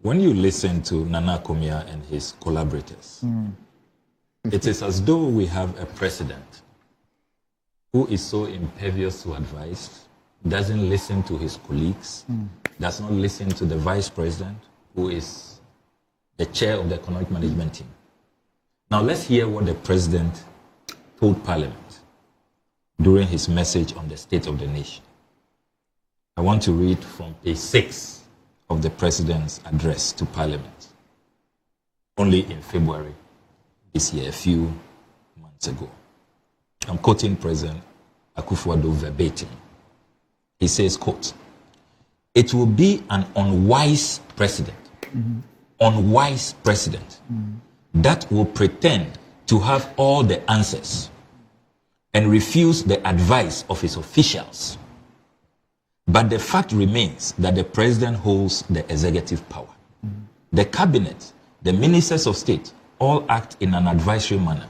when you listen to Nana Komia and his collaborators, it is as though we have a president who is so impervious to advice, doesn't listen to his colleagues, does not listen to the vice president, who is the chair of the economic management team. Now let's hear what the president told Parliament during his message on the state of the nation. I want to read from page 6 of the president's address to Parliament, only in February this year, a few months ago. I'm quoting President Akufo-Addo verbatim. He says, quote, "It will be an unwise president, unwise president, that will pretend to have all the answers and refuse the advice of his officials. But the fact remains that the president holds the executive power. The cabinet, the ministers of state, all act in an advisory manner.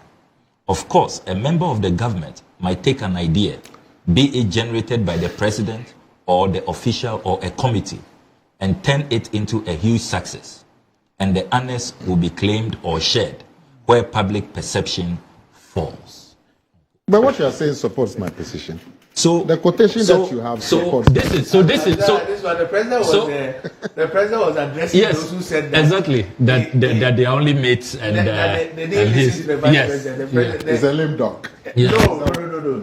Of course, a member of the government might take an idea, be it generated by the president or the official or a committee, and turn it into a huge success, and the honors will be claimed or shared where public perception falls." But what you are saying supports my position. So the quotation that you have supports. This one, the president was addressing those who said that exactly that they are only mates and they didn't listen to the vice president. The president is a lame dog. Yes. No.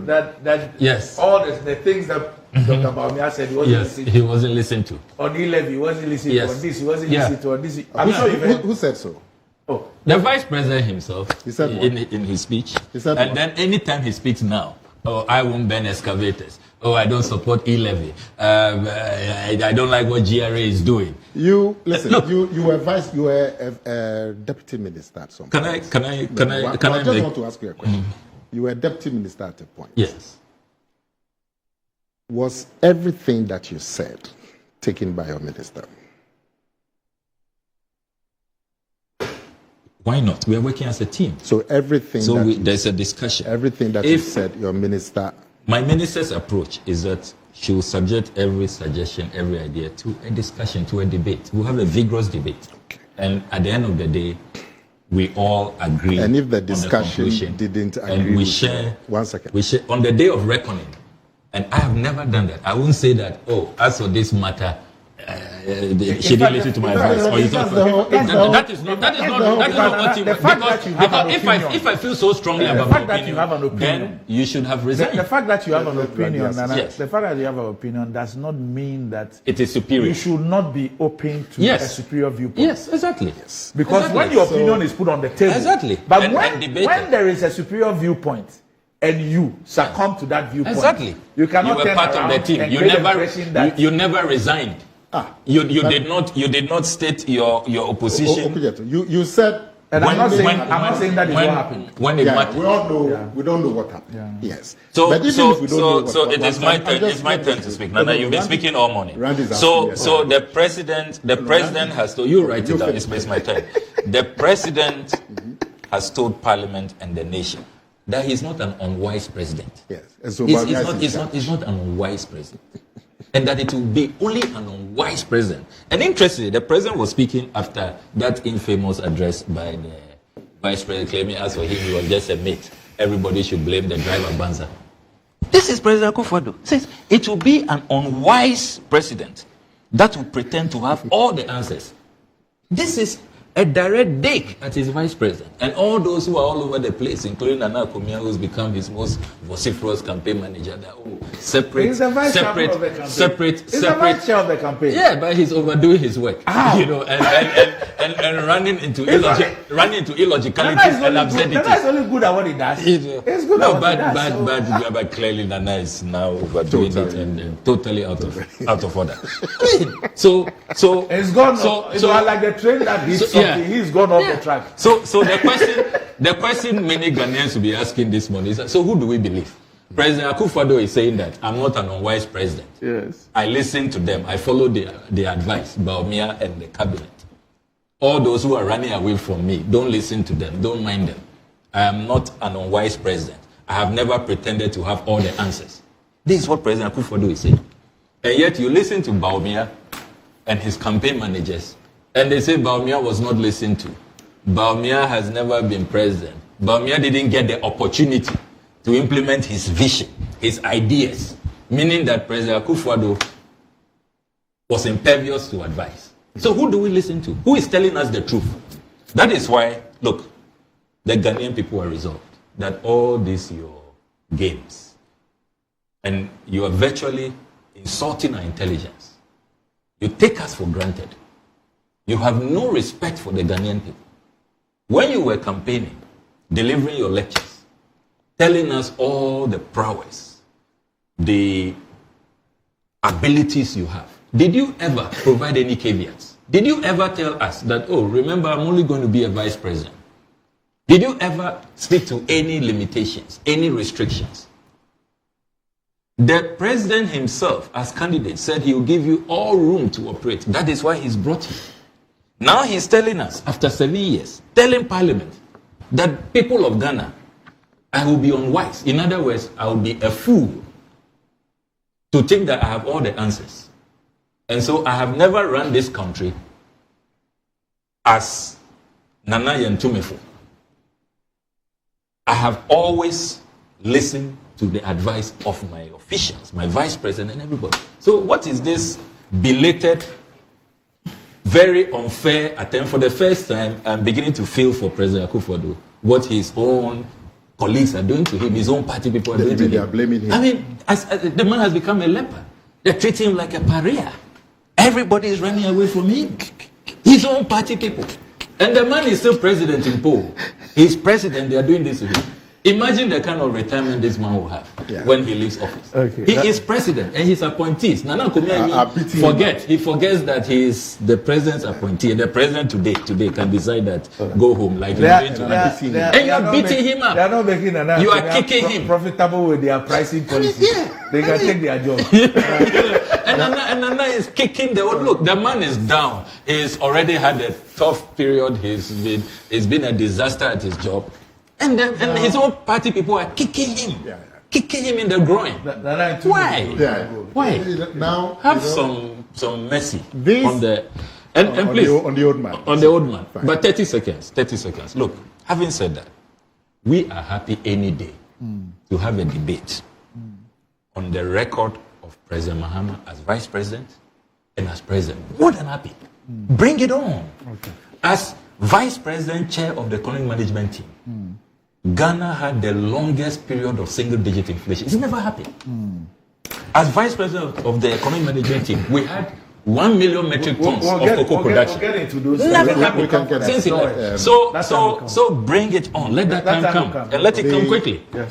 That yes. All the things that Dr. Bawumia said he wasn't listening to. On E-levy, he wasn't listening to. On this, he wasn't listening to. On this, I'm sure who said so? Oh, the vice president himself. He said in his speech. He said and then anytime he speaks now, "Oh, I won't ban excavators. Oh, I don't support E-levy. I don't like what GRA is doing." You listen. You were a deputy minister at some point. I just want to ask you a question. You were a deputy minister at a point. Yes. Was everything that you said taken by your minister? Why not? We are working as a team. So everything. So there's a discussion. Everything that you said, your minister. My minister's approach is that she will subject every suggestion, every idea to a discussion, to a debate. We'll have a vigorous debate. Okay. And at the end of the day, we all agree. And if the discussion didn't agree, and we share. 1 second. We share on the day of reckoning. And I have never done that. I won't say that, oh, as for this matter, she didn't listen to my advice. Or you thought that is not what you because if I feel so strongly about my opinion, then you should have resigned. The fact that you have an opinion, the fact that you have an opinion does not mean that it is superior. You should not be open to a superior viewpoint. Yes, exactly. Yes. Because when your opinion is put on the table, but when there is a superior viewpoint, and you succumb to that viewpoint, you cannot. You were part of the team. You never resigned. You did not state your opposition. You said. And I'm not saying that is what happened. When it mattered. We all know. We don't know what happened. Yeah. Yes. So it is my turn. It's my turn to speak. Nana, you've been speaking all morning. So the president has told you, write it down. It's my turn. The president has told Parliament and the nation that he's not an unwise president. Yes. And so he's not an unwise president. And that it will be only an unwise president. And interestingly, the president was speaking after that infamous address by the vice president claiming as for him he was just a mate. Everybody should blame the driver Banza. This is President Akufo-Addo. Says it will be an unwise president that will pretend to have all the answers. This is a direct dig at his vice president and all those who are all over the place, including Nana Komia, who's become his most vociferous campaign manager. That separate. He's the vice chair of the campaign. Yeah, but he's overdoing his work. You know, and running into illogicalities and absurdities. Nana is only good at what he does. He's good at what he does. But clearly Nana is now overdoing it and totally out of order. So it's gone. So like the train that he's gone off the track. So the question many Ghanaians will be asking this morning is, so who do we believe? President Akufo-Addo is saying that I'm not an unwise president. Yes. I listen to them. I follow their advice, Bawumia and the cabinet. All those who are running away from me, don't listen to them. Don't mind them. I am not an unwise president. I have never pretended to have all the answers. This is what President Akufo-Addo is saying. And yet you listen to Bawumia and his campaign managers And they say Bawumia was not listened to. Bawumia has never been president. Bawumia didn't get the opportunity to implement his vision, his ideas, meaning that President Akufo-Addo was impervious to advice. So who do we listen to? Who is telling us the truth? That is why, look, the Ghanaian people are resolved that all these your games, and you are virtually insulting our intelligence. You take us for granted. You have no respect for the Ghanaian people. When you were campaigning, delivering your lectures, telling us all the prowess, the abilities you have, did you ever provide any caveats? Did you ever tell us that, oh, remember, I'm only going to be a vice president? Did you ever speak to any limitations, any restrictions? The president himself, as candidate, said he will give you all room to operate. That is why he's brought you. Now he's telling us, after 7 years, telling Parliament that people of Ghana, I will be unwise. In other words, I will be a fool to think that I have all the answers. And so I have never run this country as Nana Yentumefo. I have always listened to the advice of my officials, my vice president and everybody. So what is this belated, very unfair attempt? For the first time, I'm beginning to feel for President Akufo-Addo what his own colleagues are doing to him, his own party people are doing to him. They are blaming him. I mean, as the man has become a leper. They're treating him like a pariah. Everybody is running away from him. His own party people. And the man is still president in poll. He's president, they are doing this to him. Imagine the kind of retirement this man will have when he leaves office. Okay. He is president and his appointees. Nana Kumia he forgets that he is the president's appointee. And the president today can decide that go home like he's going to. And you're beating him up. They are not making Nana. You are kicking him. Profitable with their pricing policy. They can take their job. And Nana is kicking the look. The man is down. He's already had a tough period. He's been a disaster at his job. And his own party people are kicking him. Kicking him in the groin. Why? Why? Now have some mercy on the please on the old man. On the old man. Fine. But 30 seconds. 30 seconds. Look, having said that, we are happy any day to have a debate on the record of President Mahama as vice president and as president. More than happy. Bring it on. Okay. As vice president, chair of the economic management team, Ghana had the longest period of single-digit inflation. It's never happened. As vice president of the economic management team, we had 1 million metric tons of cocoa production. We'll get into those. Never happened. So bring it on. Let that time come. And let it come quickly. Yes.